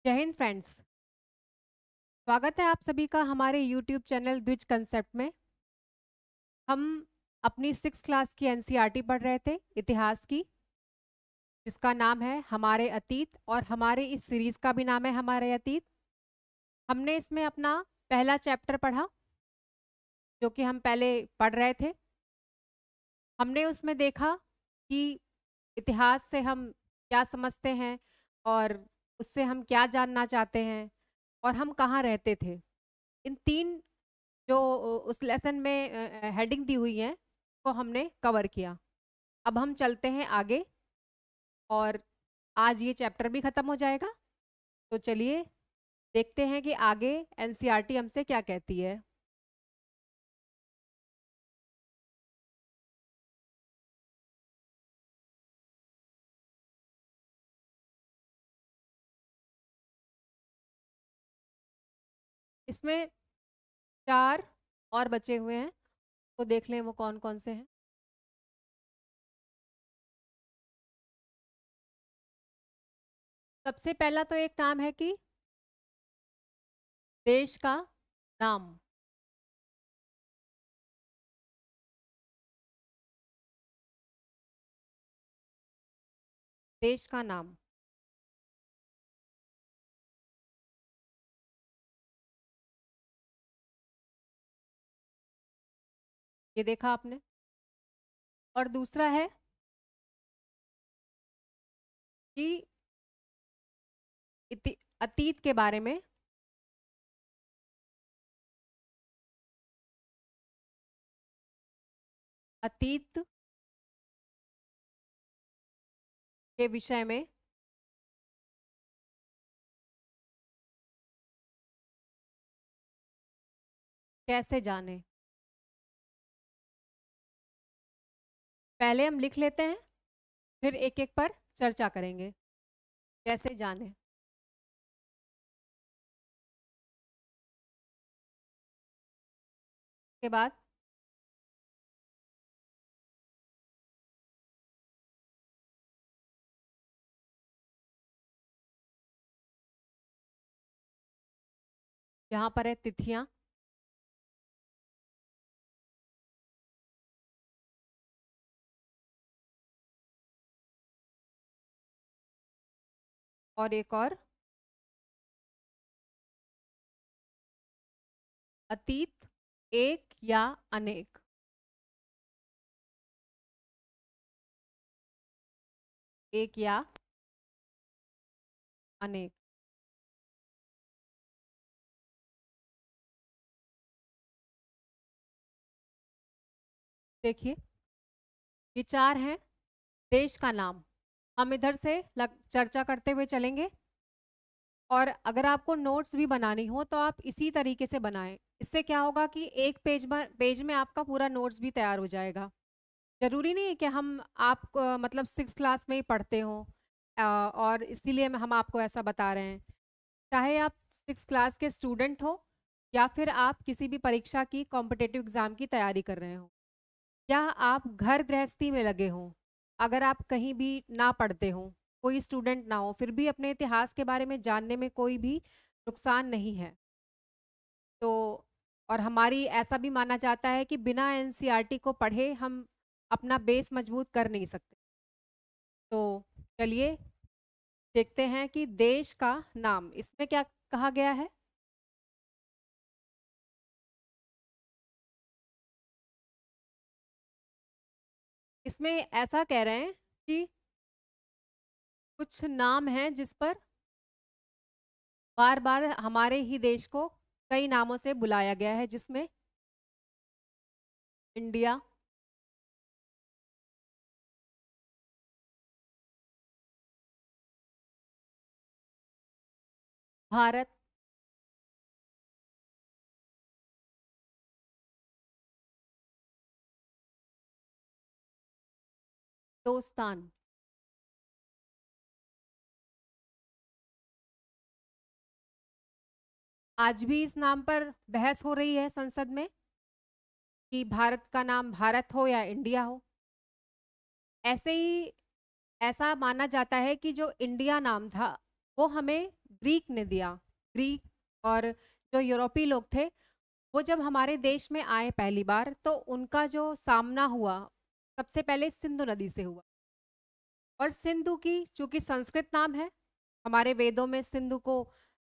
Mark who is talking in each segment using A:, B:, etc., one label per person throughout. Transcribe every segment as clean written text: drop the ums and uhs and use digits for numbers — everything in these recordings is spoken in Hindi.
A: जय हिंद फ्रेंड्स। स्वागत है आप सभी का हमारे YouTube चैनल द्विज कंसेप्ट में। हम अपनी 6th क्लास की एनसीईआरटी पढ़ रहे थे इतिहास की, जिसका नाम है हमारे अतीत, और हमारे इस सीरीज का भी नाम है हमारे अतीत। हमने इसमें अपना पहला चैप्टर पढ़ा, जो कि हम पहले पढ़ रहे थे। हमने उसमें देखा कि इतिहास से हम क्या समझते हैं और उससे हम क्या जानना चाहते हैं, और हम कहाँ रहते थे। इन तीन जो उस लेसन में हेडिंग दी हुई है, को हमने कवर किया। अब हम चलते हैं आगे, और आज ये चैप्टर भी खत्म हो जाएगा। तो चलिए देखते हैं कि आगे एनसीईआरटी हमसे क्या कहती है। इसमें 4 और बचे हुए हैं, तो देख लें वो कौन कौन से हैं। सबसे पहला तो एक नाम है कि देश का नाम। देश का नाम। ये देखा आपने। और दूसरा है कि अतीत के बारे में। अतीत के विषय में कैसे जाने। पहले हम लिख लेते हैं, फिर एक एक पर चर्चा करेंगे। कैसे जाने के बाद यहाँ पर है तिथियां। और एक और, अतीत एक या अनेक। एक या अनेक। देखिए, ये 4 हैं। देश का नाम हम इधर से चर्चा करते हुए चलेंगे, और अगर आपको नोट्स भी बनानी हो तो आप इसी तरीके से बनाएं। इससे क्या होगा कि एक पेज में आपका पूरा नोट्स भी तैयार हो जाएगा। जरूरी नहीं है कि हम आप मतलब 6th क्लास में ही पढ़ते हो, और इसीलिए हम आपको ऐसा बता रहे हैं। चाहे आप 6th क्लास के स्टूडेंट हो, या फिर आप किसी भी परीक्षा की कॉम्पिटेटिव एग्जाम की तैयारी कर रहे हो, या आप घर गृहस्थी में लगे हो, अगर आप कहीं भी ना पढ़ते हो, कोई स्टूडेंट ना हो, फिर भी अपने इतिहास के बारे में जानने में कोई भी नुकसान नहीं है। तो और हमारी ऐसा भी माना जाता है कि बिना एनसीईआरटी को पढ़े हम अपना बेस मजबूत कर नहीं सकते। तो चलिए देखते हैं कि देश का नाम इसमें क्या कहा गया है। इसमें ऐसा कह रहे हैं कि कुछ नाम हैं जिस पर बार बार हमारे ही देश को कई नामों से बुलाया गया है, जिसमें इंडिया, भारत, हिंदुस्तान। आज भी इस नाम पर बहस हो रही है संसद में कि भारत का नाम भारत हो या इंडिया हो। ऐसे ही ऐसा माना जाता है कि जो इंडिया नाम था, वो हमें ग्रीक ने दिया। ग्रीक और जो यूरोपीय लोग थे, वो जब हमारे देश में आए पहली बार, तो उनका जो सामना हुआ, सबसे पहले सिंधु नदी से हुआ। और सिंधु की चूँकि संस्कृत नाम है, हमारे वेदों में सिंधु को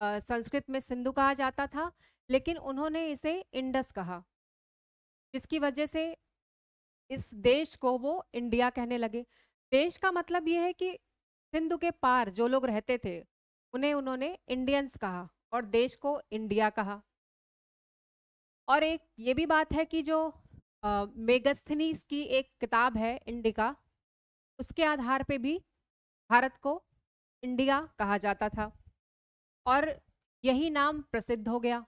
A: संस्कृत में सिंधु कहा जाता था, लेकिन उन्होंने इसे इंडस कहा, जिसकी वजह से इस देश को वो इंडिया कहने लगे। देश का मतलब ये है कि सिंधु के पार जो लोग रहते थे, उन्हें उन्होंने इंडियंस कहा और देश को इंडिया कहा। और एक ये भी बात है कि जो मेगस्थनीज की एक किताब है इंडिका, उसके आधार पे भी भारत को इंडिया कहा जाता था और यही नाम प्रसिद्ध हो गया।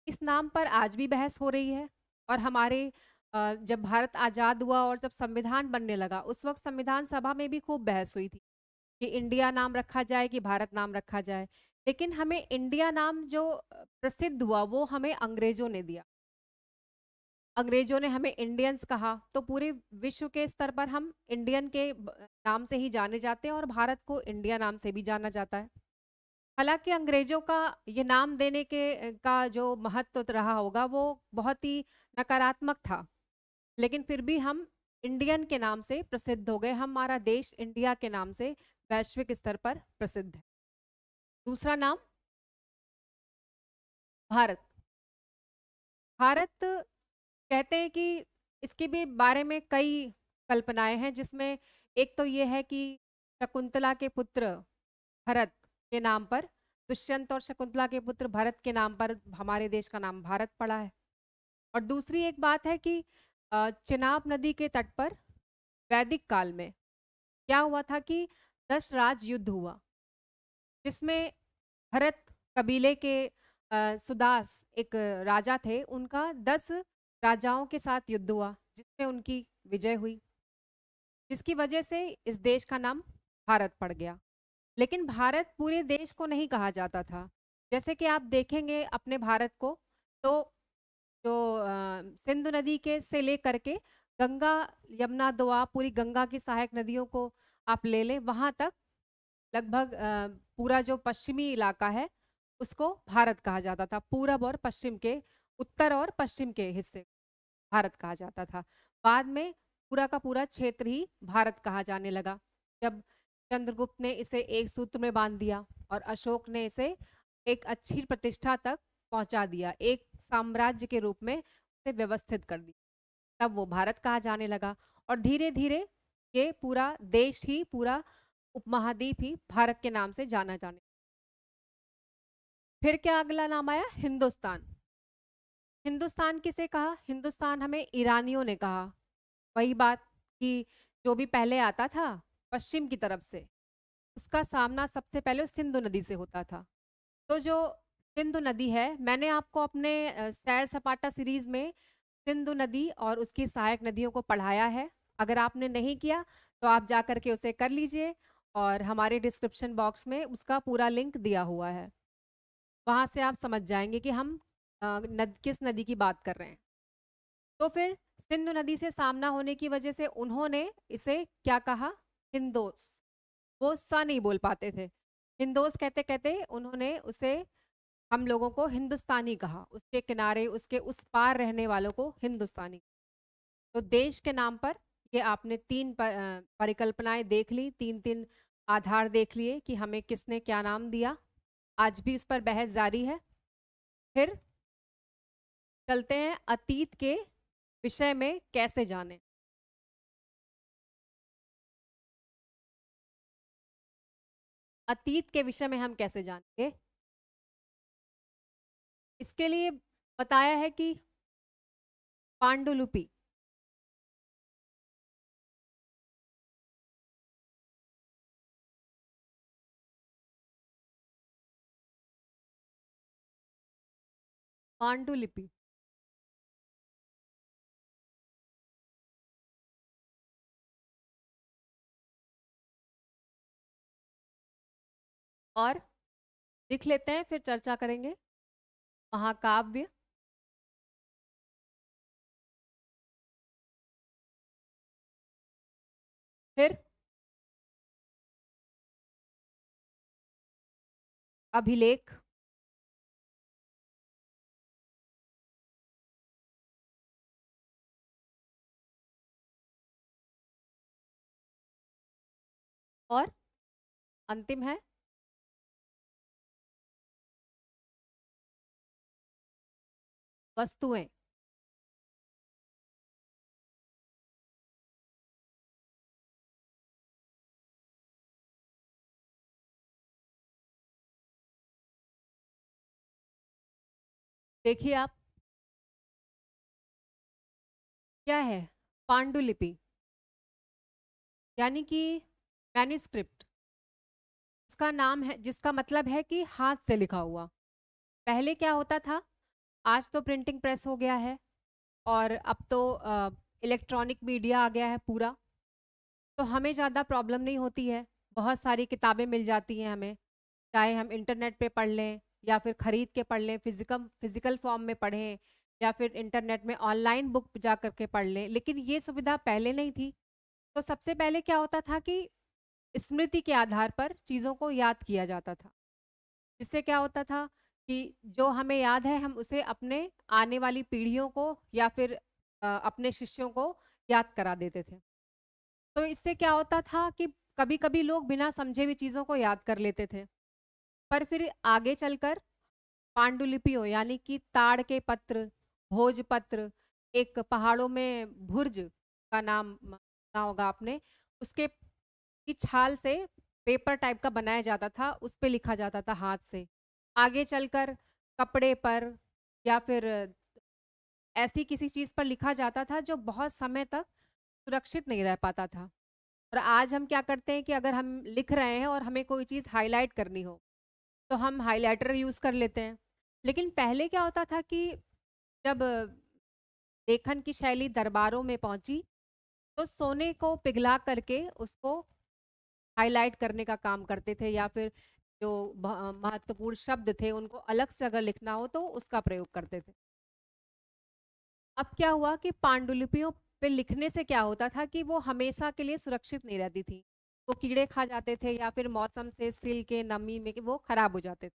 A: इस नाम पर आज भी बहस हो रही है। और हमारे जब भारत आज़ाद हुआ और जब संविधान बनने लगा, उस वक्त संविधान सभा में भी खूब बहस हुई थी कि इंडिया नाम रखा जाए कि भारत नाम रखा जाए। लेकिन हमें इंडिया नाम जो प्रसिद्ध हुआ, वो हमें अंग्रेजों ने दिया। अंग्रेजों ने हमें इंडियंस कहा, तो पूरे विश्व के स्तर पर हम इंडियन के नाम से ही जाने जाते हैं और भारत को इंडिया नाम से भी जाना जाता है। हालांकि अंग्रेजों का ये नाम देने का जो महत्व रहा होगा, वो बहुत ही नकारात्मक था, लेकिन फिर भी हम इंडियन के नाम से प्रसिद्ध हो गए। हमारा देश इंडिया के नाम से वैश्विक स्तर पर प्रसिद्ध है। दूसरा नाम भारत। भारत कहते हैं कि इसके भी बारे में कई कल्पनाएं हैं, जिसमें एक तो ये है कि शकुंतला के पुत्र भरत के नाम पर, दुष्यंत और शकुंतला के पुत्र भरत के नाम पर हमारे देश का नाम भारत पड़ा है। और दूसरी एक बात है कि चिनाब नदी के तट पर वैदिक काल में क्या हुआ था कि 10 राज युद्ध हुआ, जिसमें भरत कबीले के सुदास एक राजा थे, उनका 10 राजाओं के साथ युद्ध हुआ, जिसमें उनकी विजय हुई, जिसकी वजह से इस देश का नाम भारत पड़ गया। लेकिन भारत पूरे देश को नहीं कहा जाता था। जैसे कि आप देखेंगे अपने भारत को, तो जो सिंधु नदी के से लेकर के गंगा, यमुना, दोआब, पूरी गंगा की सहायक नदियों को आप ले लें, वहां तक लगभग पूरा जो पश्चिमी इलाका है, उसको भारत कहा जाता था। पूरब और पश्चिम के, उत्तर और पश्चिम के हिस्से भारत कहा जाता था। बाद में पूरा का पूरा क्षेत्र ही भारत कहा जाने लगा, जब चंद्रगुप्त ने इसे एक सूत्र में बांध दिया और अशोक ने इसे एक अच्छी प्रतिष्ठा तक पहुंचा दिया, एक साम्राज्य के रूप में उसे व्यवस्थित कर दिया। तब वो भारत कहा जाने लगा और धीरे धीरे ये पूरा देश ही, पूरा उपमहाद्वीप ही भारत के नाम से जाना जाने। फिर क्या अगला नाम आया? हिंदुस्तान। हिंदुस्तान किसे कहा? हिंदुस्तान हमें ईरानियों ने कहा। वही बात कि जो भी पहले आता था पश्चिम की तरफ से, उसका सामना सबसे पहले सिंधु नदी से होता था। तो जो सिंधु नदी है, मैंने आपको अपने सैर सपाटा सीरीज में सिंधु नदी और उसकी सहायक नदियों को पढ़ाया है। अगर आपने नहीं किया तो आप जा करके उसे कर लीजिए, और हमारे डिस्क्रिप्शन बॉक्स में उसका पूरा लिंक दिया हुआ है। वहां से आप समझ जाएंगे कि हम किस नदी की बात कर रहे हैं। तो फिर सिंधु नदी से सामना होने की वजह से उन्होंने इसे क्या कहा? हिंदोस। वो सा नहीं बोल पाते थे, हिंदोस कहते कहते उन्होंने उसे, हम लोगों को हिंदुस्तानी कहा, उसके किनारे, उसके उस पार रहने वालों को हिंदुस्तानी। तो देश के नाम पर ये आपने तीन परिकल्पनाएं देख ली, तीन तीन आधार देख लिए कि हमें किसने क्या नाम दिया। आज भी उस पर बहस जारी है। फिर चलते हैं अतीत के विषय में कैसे जाने। अतीत के विषय में हम कैसे जानेंगे? इसके लिए बताया है कि पांडुलिपि। पांडुलिपि और लिख लेते हैं, फिर चर्चा करेंगे। महाकाव्य, फिर अभिलेख, और अंतिम है वस्तुएं। देखिए आप, क्या है पांडुलिपि, यानी कि मैन्युस्क्रिप्ट। इसका नाम है, जिसका मतलब है कि हाथ से लिखा हुआ। पहले क्या होता था, आज तो प्रिंटिंग प्रेस हो गया है और अब तो इलेक्ट्रॉनिक मीडिया आ गया है पूरा, तो हमें ज़्यादा प्रॉब्लम नहीं होती है। बहुत सारी किताबें मिल जाती हैं हमें, चाहे हम इंटरनेट पे पढ़ लें या फिर ख़रीद के पढ़ लें, फिजिकल फॉर्म में पढ़ें या फिर इंटरनेट में ऑनलाइन बुक जा करके पढ़ लें। लेकिन ये सुविधा पहले नहीं थी। तो सबसे पहले क्या होता था कि स्मृति के आधार पर चीज़ों को याद किया जाता था। जिससे क्या होता था कि जो हमें याद है हम उसे अपने आने वाली पीढ़ियों को या फिर अपने शिष्यों को याद करा देते थे। तो इससे क्या होता था कि कभी-कभी लोग बिना समझे भी चीज़ों को याद कर लेते थे। पर फिर आगे चलकर पांडुलिपियों, यानी कि ताड़ के पत्र, भोजपत्र, एक पहाड़ों में भुर्ज का नाम सुना होगा आपने, उसके की छाल से पेपर टाइप का बनाया जाता था, उस पे लिखा जाता था हाथ से। आगे चलकर कपड़े पर या फिर ऐसी किसी चीज़ पर लिखा जाता था जो बहुत समय तक सुरक्षित नहीं रह पाता था। और आज हम क्या करते हैं कि अगर हम लिख रहे हैं और हमें कोई चीज़ हाइलाइट करनी हो, तो हम हाइलाइटर यूज़ कर लेते हैं। लेकिन पहले क्या होता था कि जब लेखन की शैली दरबारों में पहुंची, तो सोने को पिघला करके उसको हाइलाइट करने का काम करते थे, या फिर जो महत्वपूर्ण शब्द थे उनको अलग से अगर लिखना हो तो उसका प्रयोग करते थे। अब क्या हुआ कि पांडुलिपियों पे लिखने से क्या होता था कि वो हमेशा के लिए सुरक्षित नहीं रहती थी। वो कीड़े खा जाते थे या फिर मौसम से, सिल के, नमी में, कि वो खराब हो जाते थे।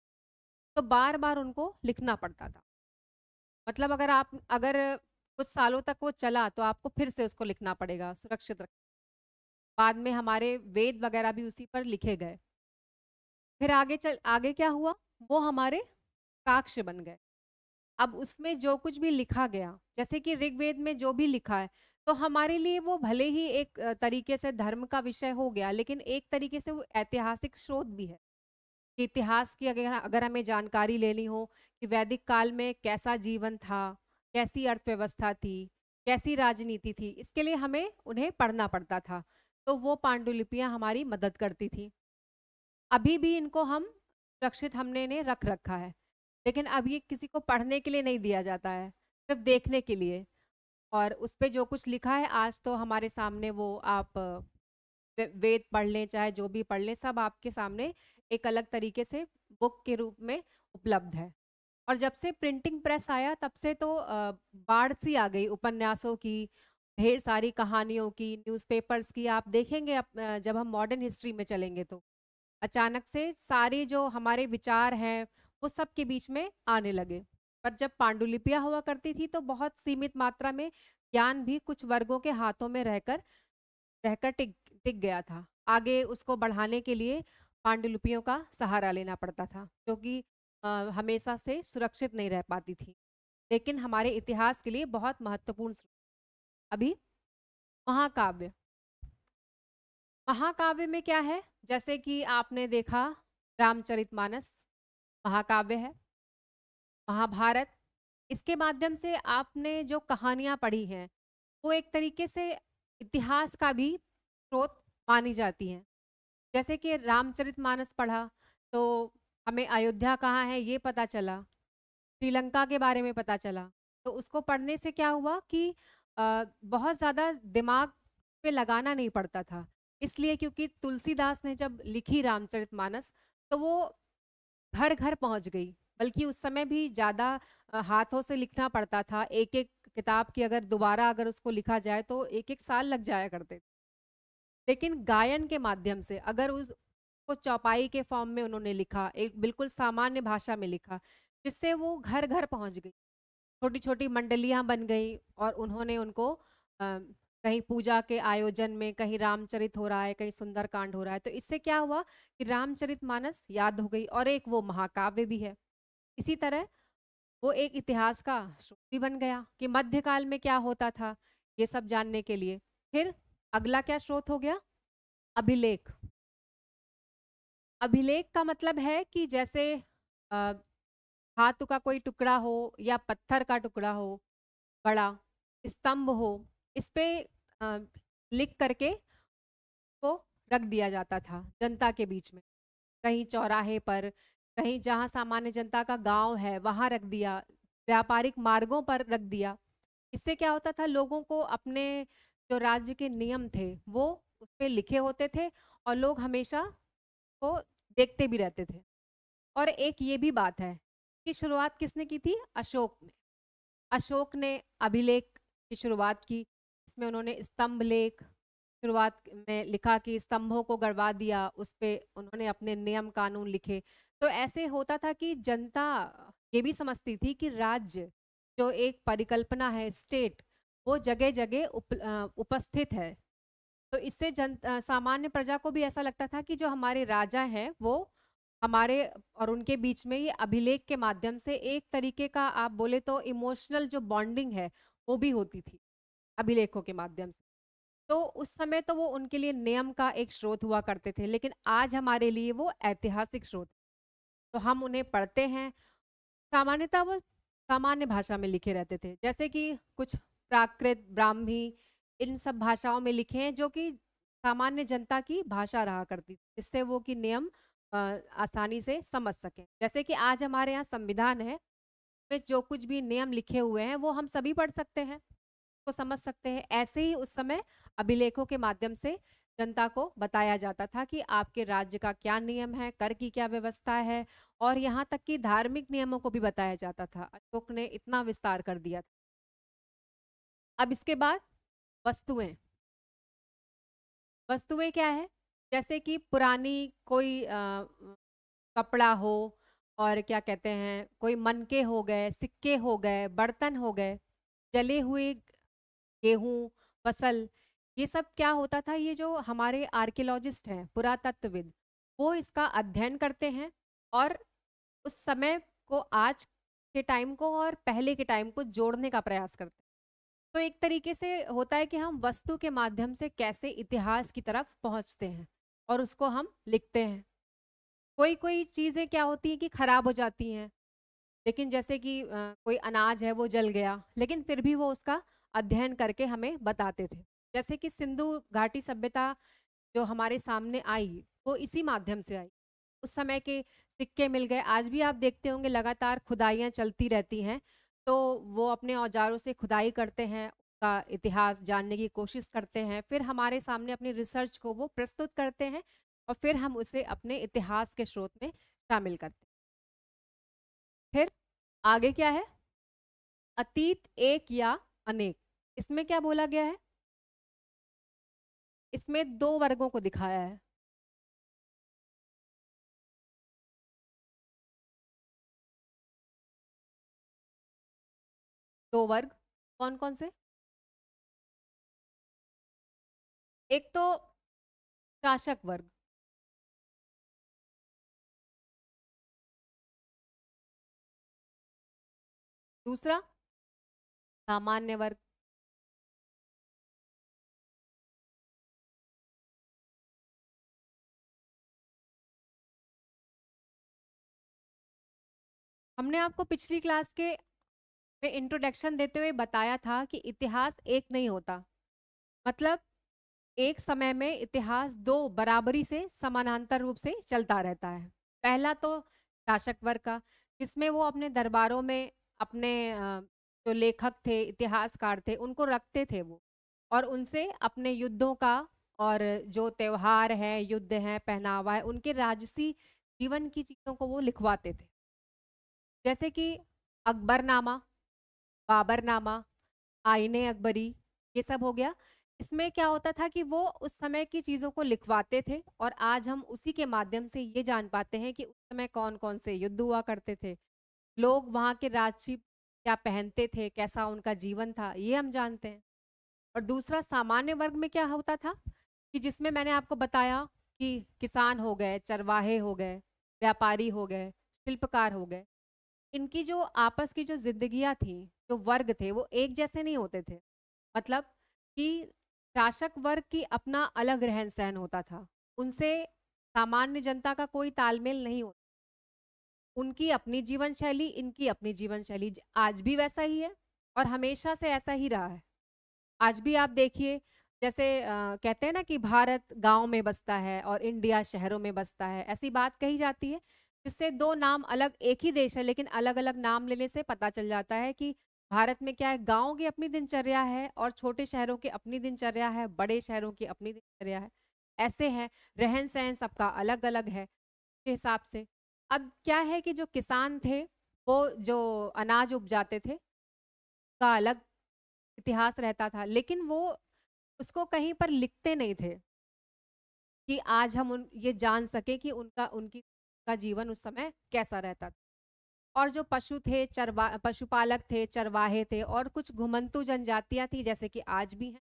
A: तो बार बार उनको लिखना पड़ता था। मतलब अगर कुछ सालों तक वो चला तो आपको फिर से उसको लिखना पड़ेगा, सुरक्षित रख। बाद में हमारे वेद वगैरह भी उसी पर लिखे गए। फिर आगे क्या हुआ, वो हमारे साक्ष्य बन गए। अब उसमें जो कुछ भी लिखा गया, जैसे कि ऋग्वेद में जो भी लिखा है, तो हमारे लिए वो भले ही एक तरीके से धर्म का विषय हो गया, लेकिन एक तरीके से वो ऐतिहासिक स्रोत भी है। कि इतिहास की अगर अगर हमें जानकारी लेनी हो कि वैदिक काल में कैसा जीवन था, कैसी अर्थव्यवस्था थी, कैसी राजनीति थी, इसके लिए हमें उन्हें पढ़ना पड़ता था। तो वो पांडुलिपियां हमारी मदद करती थी। अभी भी इनको हम सुरक्षित हमने इन्हें रख रखा है, लेकिन अब ये किसी को पढ़ने के लिए नहीं दिया जाता है, सिर्फ देखने के लिए। और उस पे जो कुछ लिखा है आज तो हमारे सामने, वो आप वेद पढ़ लें चाहे जो भी पढ़ लें, सब आपके सामने एक अलग तरीके से बुक के रूप में उपलब्ध है। और जब से प्रिंटिंग प्रेस आया तब से तो बाढ़ सी आ गई उपन्यासों की, ढेर सारी कहानियों की, न्यूज़पेपर्स की। आप देखेंगे जब हम मॉडर्न हिस्ट्री में चलेंगे तो अचानक से सारे जो हमारे विचार हैं वो सब के बीच में आने लगे। पर जब पांडुलिपियां हुआ करती थी तो बहुत सीमित मात्रा में ज्ञान भी कुछ वर्गों के हाथों में रहकर रहकर टिक टिक गया था। आगे उसको बढ़ाने के लिए पांडुलिपियों का सहारा लेना पड़ता था, जो कि हमेशा से सुरक्षित नहीं रह पाती थी, लेकिन हमारे इतिहास के लिए बहुत महत्वपूर्ण अभी महाकाव्य। महाकाव्य में क्या है, जैसे कि आपने देखा रामचरितमानस महाकाव्य है, महाभारत, इसके माध्यम से आपने जो कहानियां पढ़ी हैं वो एक तरीके से इतिहास का भी स्रोत मानी जाती हैं। जैसे कि रामचरितमानस पढ़ा तो हमें अयोध्या कहाँ है ये पता चला, श्रीलंका के बारे में पता चला। तो उसको पढ़ने से क्या हुआ कि बहुत ज़्यादा दिमाग पे लगाना नहीं पड़ता था, इसलिए क्योंकि तुलसीदास ने जब लिखी रामचरितमानस तो वो घर घर पहुंच गई। बल्कि उस समय भी ज़्यादा हाथों से लिखना पड़ता था। एक एक किताब की अगर दोबारा अगर उसको लिखा जाए तो एक एक साल लग जाया करते थे। लेकिन गायन के माध्यम से अगर को चौपाई के फॉर्म में उन्होंने लिखा, एक बिल्कुल सामान्य भाषा में लिखा, जिससे वो घर घर पहुंच गई। छोटी छोटी मंडलियां बन गई और उन्होंने उनको कहीं पूजा के आयोजन में, कहीं रामचरित हो रहा है, कहीं सुंदरकांड हो रहा है, तो इससे क्या हुआ कि रामचरितमानस याद हो गई और एक वो महाकाव्य भी है। इसी तरह वो एक इतिहास का स्रोत भी बन गया कि मध्यकाल में क्या होता था, ये सब जानने के लिए। फिर अगला क्या स्रोत हो गया? अभिलेख। अभिलेख का मतलब है कि जैसे अ, धातु का कोई टुकड़ा हो या पत्थर का टुकड़ा हो, बड़ा स्तंभ हो, इस पे अ, लिख करके को रख दिया जाता था जनता के बीच में, कहीं चौराहे पर, कहीं जहाँ सामान्य जनता का गांव है वहां रख दिया, व्यापारिक मार्गों पर रख दिया। इससे क्या होता था, लोगों को अपने जो राज्य के नियम थे वो उस पे लिखे होते थे और लोग हमेशा को देखते भी रहते थे। और एक ये भी बात है कि शुरुआत किसने की थी? अशोक ने। अशोक ने अभिलेख की शुरुआत की। इसमें उन्होंने स्तंभ लेख शुरुआत में लिखा कि स्तंभों को गड़वा दिया, उस पे उन्होंने अपने नियम कानून लिखे। तो ऐसे होता था कि जनता ये भी समझती थी कि राज्य जो एक परिकल्पना है, स्टेट, वो जगह जगह उपस्थित है। तो इससे सामान्य प्रजा को भी ऐसा लगता था कि जो हमारे राजा हैं वो हमारे और उनके बीच में ये अभिलेख के माध्यम से एक तरीके का, आप बोले तो इमोशनल जो बॉन्डिंग है वो भी होती थी अभिलेखों के माध्यम से। तो उस समय तो वो उनके लिए नियम का एक स्रोत हुआ करते थे, लेकिन आज हमारे लिए वो ऐतिहासिक स्रोत। तो हम उन्हें पढ़ते हैं। सामान्यतः वो सामान्य भाषा में लिखे रहते थे, जैसे कि कुछ प्राकृत, ब्राह्मी, इन सब भाषाओं में लिखे हैं जो कि सामान्य जनता की भाषा रहा करती थी, जिससे वो कि नियम आसानी से समझ सकें। जैसे कि आज हमारे यहाँ संविधान है, में जो कुछ भी नियम लिखे हुए हैं वो हम सभी पढ़ सकते हैं, को समझ सकते हैं। ऐसे ही उस समय अभिलेखों के माध्यम से जनता को बताया जाता था कि आपके राज्य का क्या नियम है, कर की क्या व्यवस्था है, और यहाँ तक कि धार्मिक नियमों को भी बताया जाता था। अशोक ने इतना विस्तार कर दिया था। अब इसके बाद वस्तुएं। वस्तुएं क्या है? जैसे कि पुरानी कोई कपड़ा हो, और क्या कहते हैं, कोई मनके हो गए, सिक्के हो गए, बर्तन हो गए, जले हुए गेहूं, फसल, ये सब क्या होता था, ये जो हमारे आर्कियोलॉजिस्ट हैं, पुरातत्वविद, वो इसका अध्ययन करते हैं और उस समय को, आज के टाइम को और पहले के टाइम को जोड़ने का प्रयास करते हैं। तो एक तरीके से होता है कि हम वस्तु के माध्यम से कैसे इतिहास की तरफ पहुंचते हैं और उसको हम लिखते हैं। कोई कोई चीज़ें क्या होती हैं कि खराब हो जाती हैं, लेकिन जैसे कि कोई अनाज है वो जल गया, लेकिन फिर भी वो उसका अध्ययन करके हमें बताते थे। जैसे कि सिंधु घाटी सभ्यता जो हमारे सामने आई वो इसी माध्यम से आई। उस समय के सिक्के मिल गए, आज भी आप देखते होंगे लगातार खुदाइयाँ चलती रहती हैं, तो वो अपने औजारों से खुदाई करते हैं, उसका इतिहास जानने की कोशिश करते हैं, फिर हमारे सामने अपनी रिसर्च को वो प्रस्तुत करते हैं और फिर हम उसे अपने इतिहास के स्रोत में शामिल करते हैं। फिर आगे क्या है? अतीत एक या अनेक। इसमें क्या बोला गया है? इसमें दो वर्गों को दिखाया है। दो वर्ग कौन कौन से? एक तो शासक वर्ग, दूसरा सामान्य वर्ग। हमने आपको पिछली क्लास के में इंट्रोडक्शन देते हुए बताया था कि इतिहास एक नहीं होता, मतलब एक समय में इतिहास दो बराबरी से समानांतर रूप से चलता रहता है। पहला तो शासक वर्ग का, जिसमें वो अपने दरबारों में अपने जो लेखक थे, इतिहासकार थे, उनको रखते थे वो, और उनसे अपने युद्धों का और जो त्योहार है, युद्ध है, पहनावा है, उनके राजसी जीवन की चीज़ों को वो लिखवाते थे। जैसे कि अकबरनामा, बाबरनामा, आईने अकबरी, ये सब हो गया। इसमें क्या होता था कि वो उस समय की चीज़ों को लिखवाते थे और आज हम उसी के माध्यम से ये जान पाते हैं कि उस समय कौन-कौन से युद्ध हुआ करते थे। लोग वहाँ के राजसी क्या पहनते थे, कैसा उनका जीवन था, ये हम जानते हैं। और दूसरा सामान्य वर्ग में क्या होता था कि जिसमें मैंने आपको बताया कि किसान हो गए, चरवाहे हो गए, व्यापारी हो गए, शिल्पकार हो गए। इनकी जो आपस की जो ज़िंदगियाँ थीं, जो वर्ग थे, वो एक जैसे नहीं होते थे। मतलब कि शासक वर्ग की अपना अलग रहन-सहन होता था। उनसे सामान्य जनता का कोई तालमेल नहीं होता। उनकी अपनी जीवन शैली, इनकी अपनी जीवन शैली आज भी वैसा ही है और हमेशा से ऐसा ही रहा है। आज भी आप देखिए जैसे कहते हैं ना कि भारत गाँव में बसता है और इंडिया शहरों में बसता है, ऐसी बात कही जाती है, जिससे 2 नाम अलग एक ही देश है लेकिन अलग-अलग नाम लेने से पता चल जाता है कि भारत में क्या है, गाँव की अपनी दिनचर्या है और छोटे शहरों की अपनी दिनचर्या है, बड़े शहरों की अपनी दिनचर्या है। ऐसे हैं, रहन-सहन सबका अलग-अलग है, के हिसाब से। अब क्या है कि जो किसान थे, वो जो अनाज उपजाते थे, का अलग इतिहास रहता था, लेकिन वो उसको कहीं पर लिखते नहीं थे कि आज हम उन ये जान सके कि उनका उनकी का जीवन उस समय कैसा रहता था। और जो पशु थे, पशुपालक थे, चरवाहे थे और कुछ घुमंतू जनजातियाँ थी जैसे कि आज भी हैं,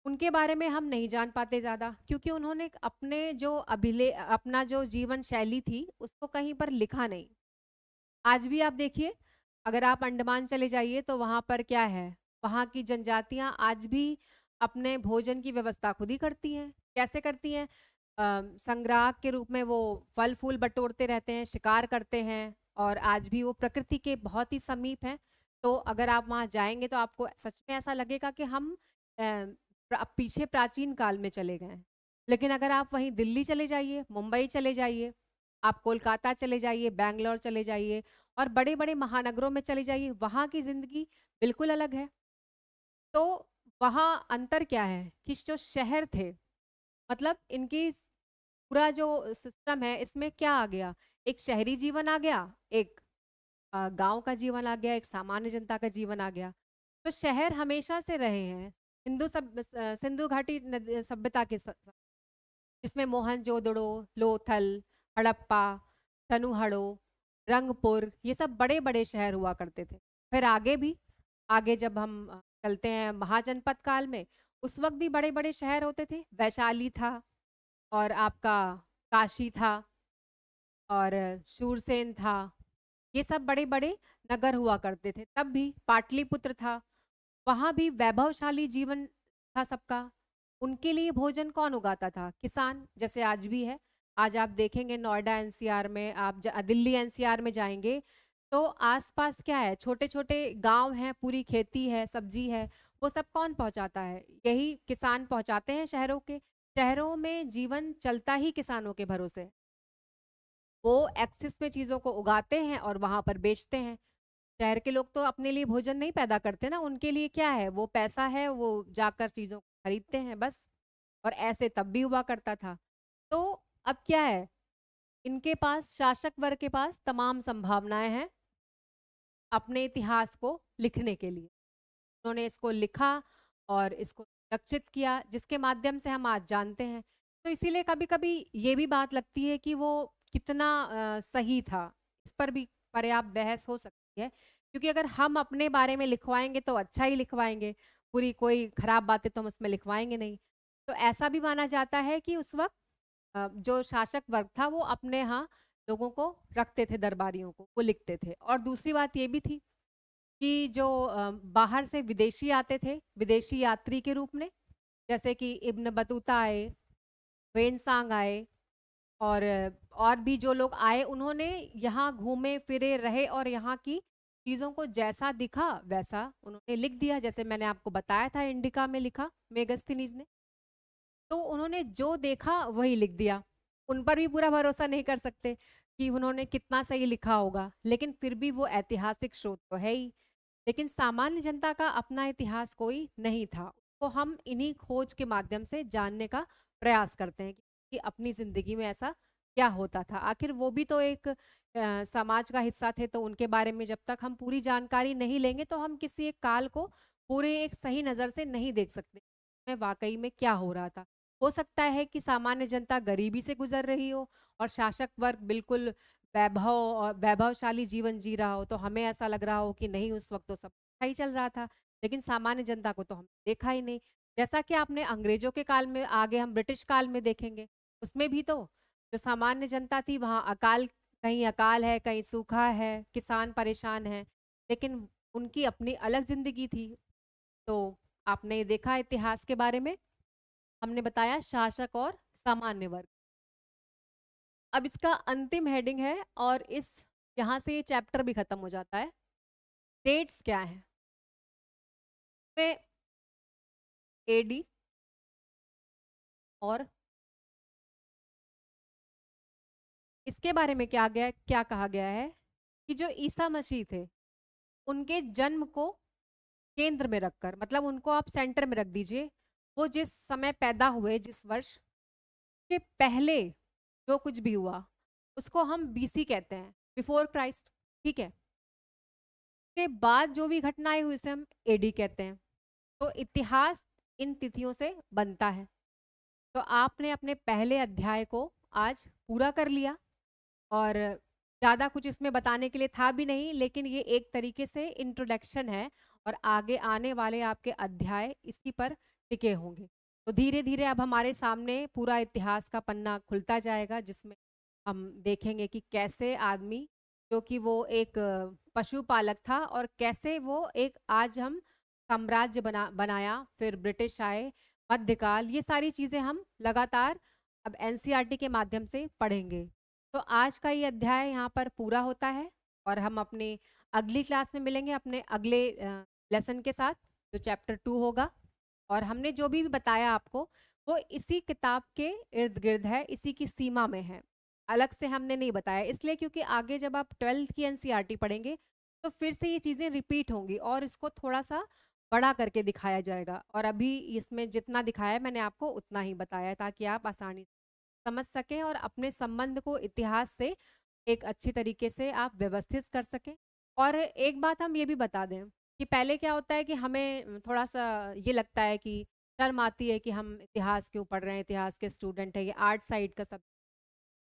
A: उनके बारे में हम नहीं जान पाते ज़्यादा क्योंकि उन्होंने अपने जो अपना जो जीवन शैली थी, उसको कहीं पर लिखा नहीं। आज भी आप देखिए, अगर आप अंडमान चले जाइए तो वहाँ पर क्या है, वहाँ की जनजातियाँ आज भी अपने भोजन की व्यवस्था खुद ही करती हैं। कैसे करती हैं? संग्राहक के रूप में वो फल-फूल बटोरते रहते हैं, शिकार करते हैं और आज भी वो प्रकृति के बहुत ही समीप हैं। तो अगर आप वहाँ जाएँगे तो आपको सच में ऐसा लगेगा कि हम पीछे प्राचीन काल में चले गए हैं। लेकिन अगर आप वहीं दिल्ली चले जाइए, मुंबई चले जाइए, आप कोलकाता चले जाइए, बैंगलोर चले जाइए और बड़े-बड़े महानगरों में चले जाइए, वहाँ की ज़िंदगी बिल्कुल अलग है। तो वहाँ अंतर क्या है कि जो शहर थे, मतलब इनकी पूरा जो सिस्टम है, इसमें क्या आ गया? एक शहरी जीवन आ गया, एक गाँव का जीवन आ गया, एक सामान्य जनता का जीवन आ गया। तो शहर हमेशा से रहे हैं, सिंधु घाटी सभ्यता के जिसमें मोहनजोदड़ो, लोथल, हड़प्पा, तनुहड़ो, रंगपुर ये सब बड़े-बड़े शहर हुआ करते थे। फिर आगे भी, आगे जब हम चलते हैं महाजनपद काल में, उस वक़्त भी बड़े-बड़े शहर होते थे। वैशाली था और आपका काशी था और शूरसेन था। ये सब बड़े-बड़े नगर हुआ करते थे। तब भी पाटलिपुत्र था, वहाँ भी वैभवशाली जीवन था सबका। उनके लिए भोजन कौन उगाता था? किसान, जैसे आज भी है। आज आप देखेंगे नोएडा एनसीआर में, आप दिल्ली एनसीआर में जाएँगे, तो आस-पास क्या है? छोटे-छोटे गाँव हैं, पूरी खेती है, सब्जी है, वो सब कौन पहुँचाता है? यही किसान पहुँचाते हैं शहरों के। शहरों में जीवन चलता ही किसानों के भरोसे है। वो एक्सेस में चीज़ों को उगाते हैं और वहाँ पर बेचते हैं। शहर के लोग तो अपने लिए भोजन नहीं पैदा करते ना, उनके लिए क्या है, वो पैसा है, वो जाकर चीज़ों को खरीदते हैं बस। और ऐसे तब भी हुआ करता था। तो अब क्या है, इनके पास शासक वर्ग के पास तमाम संभावनाएँ हैं अपने इतिहास को लिखने के लिए। उन्होंने इसको लिखा और इसको संरक्षित किया जिसके माध्यम से हम आज जानते हैं। तो इसीलिए कभी-कभी ये भी बात लगती है कि वो कितना सही था। इस पर भी पर्याप्त बहस हो सकती है क्योंकि अगर हम अपने बारे में लिखवाएँगे तो अच्छा ही लिखवाएँगे, पूरी कोई खराब बातें तो हम उसमें लिखवाएँगे नहीं। तो ऐसा भी माना जाता है कि उस वक़्त जो शासक वर्ग था वो अपने यहाँ लोगों को रखते थे, दरबारियों को, वो लिखते थे। और दूसरी बात ये भी थी कि जो बाहर से विदेशी आते थे, विदेशी यात्री के रूप में, जैसे कि इब्न बतूता आए, ह्वेन-सांग आए और भी जो लोग आए उन्होंने यहाँ घूमे फिरे रहे और यहाँ की चीज़ों को जैसा दिखा वैसा उन्होंने लिख दिया। जैसे मैंने आपको बताया था इंडिका में लिखा मेगास्थनीज़ ने। तो उन्होंने जो देखा वही लिख दिया। उन पर भी पूरा भरोसा नहीं कर सकते कि उन्होंने कितना सही लिखा होगा, लेकिन फिर भी वो ऐतिहासिक स्रोत तो है ही। लेकिन सामान्य जनता का अपना इतिहास कोई नहीं था। तो हम इन्हीं खोज के माध्यम से जानने का प्रयास करते हैं कि अपनी ज़िंदगी में ऐसा क्या होता था। आखिर वो भी तो एक समाज का हिस्सा थे, तो उनके बारे में जब तक हम पूरी जानकारी नहीं लेंगे, तो हम किसी एक काल को पूरे एक सही नज़र से नहीं देख सकते। में वाकई में क्या हो रहा था। हो सकता है कि सामान्य जनता गरीबी से गुजर रही हो और शासक वर्ग बिल्कुल वैभव और वैभवशाली जीवन जी रहा हो, तो हमें ऐसा लग रहा हो कि नहीं, उस वक्त तो सब अच्छा ही चल रहा था, लेकिन सामान्य जनता को तो हमने देखा ही नहीं। जैसा कि आपने अंग्रेजों के काल में, आगे हम ब्रिटिश काल में देखेंगे, उसमें भी तो जो सामान्य जनता थी वहाँ अकाल, कहीं अकाल है, कहीं सूखा है, किसान परेशान है, लेकिन उनकी अपनी अलग जिंदगी थी। तो आपने ये देखा इतिहास के बारे में, हमने बताया शासक और सामान्य वर्ग। अब इसका अंतिम हेडिंग है और इस यहाँ से ये चैप्टर भी खत्म हो जाता है। डेट्स क्या है? में एडी और इसके बारे में क्या कहा गया है कि जो ईसा मसीह थे, उनके जन्म को केंद्र में रखकर, मतलब उनको आप सेंटर में रख दीजिए। वो जिस समय पैदा हुए, जिस वर्ष के पहले जो कुछ भी हुआ, उसको हम बीसी कहते हैं, बिफोर क्राइस्ट। ठीक है, के बाद जो भी घटनाएं हुई उसे हम एडी कहते हैं। तो इतिहास इन तिथियों से बनता है। तो आपने अपने पहले अध्याय को आज पूरा कर लिया और ज़्यादा कुछ इसमें बताने के लिए था भी नहीं, लेकिन ये एक तरीके से इंट्रोडक्शन है और आगे आने वाले आपके अध्याय इसी पर टिके होंगे। तो धीरे धीरे अब हमारे सामने पूरा इतिहास का पन्ना खुलता जाएगा, जिसमें हम देखेंगे कि कैसे आदमी, जो कि वो एक पशुपालक था, और कैसे वो एक, आज हम साम्राज्य बनाया, फिर ब्रिटिश आए, मध्यकाल, ये सारी चीज़ें हम लगातार अब एनसीईआरटी के माध्यम से पढ़ेंगे। तो आज का ये अध्याय यहाँ पर पूरा होता है और हम अपने अगली क्लास में मिलेंगे अपने अगले लेसन के साथ, जो चैप्टर 2 होगा। और हमने जो भी बताया आपको, वो इसी किताब के इर्द गिर्द है, इसी की सीमा में है, अलग से हमने नहीं बताया, इसलिए क्योंकि आगे जब आप 12th की एनसीईआरटी पढ़ेंगे तो फिर से ये चीज़ें रिपीट होंगी और इसको थोड़ा सा बड़ा करके दिखाया जाएगा। और अभी इसमें जितना दिखाया है मैंने आपको उतना ही बताया है, ताकि आप आसानी से समझ सकें और अपने संबंध को इतिहास से एक अच्छी तरीके से आप व्यवस्थित कर सकें। और एक बात हम ये भी बता दें कि पहले क्या होता है कि हमें थोड़ा सा ये लगता है कि शर्म आती है कि हम इतिहास क्यों पढ़ रहे हैं, इतिहास के स्टूडेंट है, ये आर्ट साइड का सब।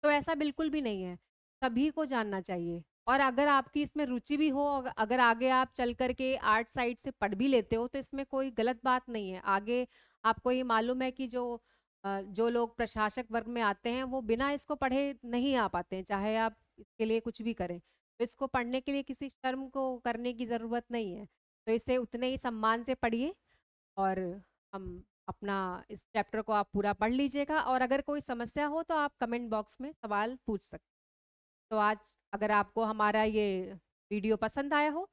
A: तो ऐसा बिल्कुल भी नहीं है, सभी को जानना चाहिए। और अगर आपकी इसमें रुचि भी हो, अगर आगे आप चल करके आर्ट साइड से पढ़ भी लेते हो, तो इसमें कोई गलत बात नहीं है। आगे आपको ये मालूम है कि जो लोग प्रशासक वर्ग में आते हैं वो बिना इसको पढ़े नहीं आ पाते हैं, चाहे आप इसके लिए कुछ भी करें। तो इसको पढ़ने के लिए किसी शर्म को करने की ज़रूरत नहीं है। तो इसे उतने ही सम्मान से पढ़िए और हम अपना इस चैप्टर को आप पूरा पढ़ लीजिएगा। और अगर कोई समस्या हो तो आप कमेंट बॉक्स में सवाल पूछ सकते हैं। तो आज अगर आपको हमारा ये वीडियो पसंद आया हो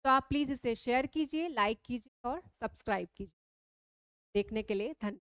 A: तो आप प्लीज़ इसे शेयर कीजिए, लाइक कीजिए और सब्सक्राइब कीजिए। देखने के लिए धन्यवाद।